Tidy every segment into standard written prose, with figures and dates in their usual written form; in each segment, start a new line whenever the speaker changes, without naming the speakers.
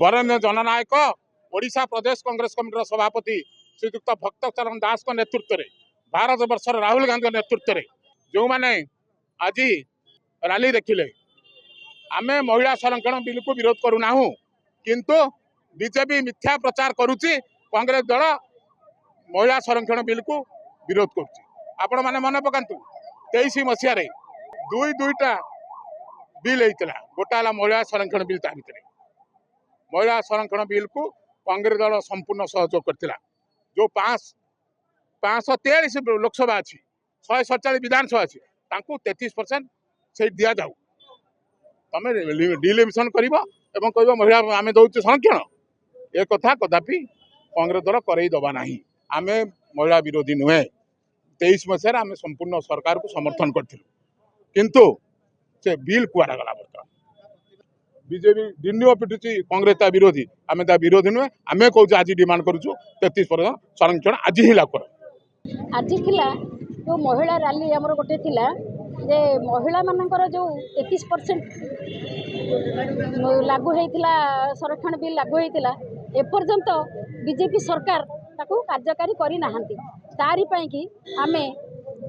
बरेण्य जननायक ओडिशा प्रदेश Congress committee सभापति श्रीयुक्त भक्तचरण दास नेतृत्व में भारत वर्षर राहुल गांधी नेतृत्व में जो मैंने आज रैली देखिले आम महिला संरक्षण बिल को विरोध करूना किंतु बीजेपी मिथ्या प्रचार करुच्ची कांग्रेस दल महिला संरक्षण बिल को विरोध करुच्ची। आपण मैंने मन पकातु 23 मसीह दुईटा बिल होता गोटा महिला संरक्षण बिल ता भर महिला संरक्षण बिल को कांग्रेस दल संपूर्ण सहयोग करथिला। जो 543 लोकसभा अच्छी 147 विधानसभा अच्छी 33% से दि जाऊ तमें डिलिमिशन कर कह महिला आम दौ संरक्षण ए कथा कदापि कांग्रेस दल करई दबा ना आम महिला विरोधी नुहे 23 मसीह आम संपूर्ण सरकार को समर्थन करूँ किंतु से बिल कुआड़ा गला बर्तमान बीजेपी दिनो पिटुची कांग्रेस विरोधी आम विरोधी नुहे आम कौच आज डिमांड करुचु 33% संरक्षण आज ही लागू कर।
आज थिला जो महिला रैली आमर गोटे थिला जे महिला मानकर जो 33% लागू होइतिला संरक्षण बिल लागू होइतिला एपर्यंत बीजेपी सरकार ताकू कार्यकारी करी नाहंती तारी पई कि आमे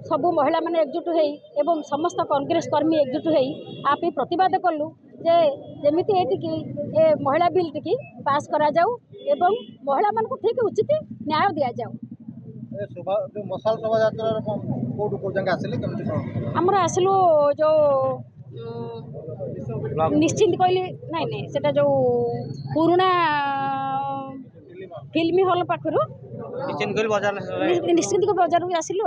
सबु महिला माने एकजुट होई एवं समस्त कांग्रेस कर्मी एकजुट होई आपे प्रतिवाद कलु जे जेमिति एटिकी ए महिला बिल टिकी पास करा जाऊ एवं महिला मान को ठीक उचित न्याय दिया जाऊ।
मसाल शोभा यात्रा कोड को जंग आसले केमति
हमर आसलो जो निश्चिंत कहली नहीं नहीं सेटा जो पुराना फिल्मी हॉल पाखरु निश्चिंत को बाजार भी आसिलो।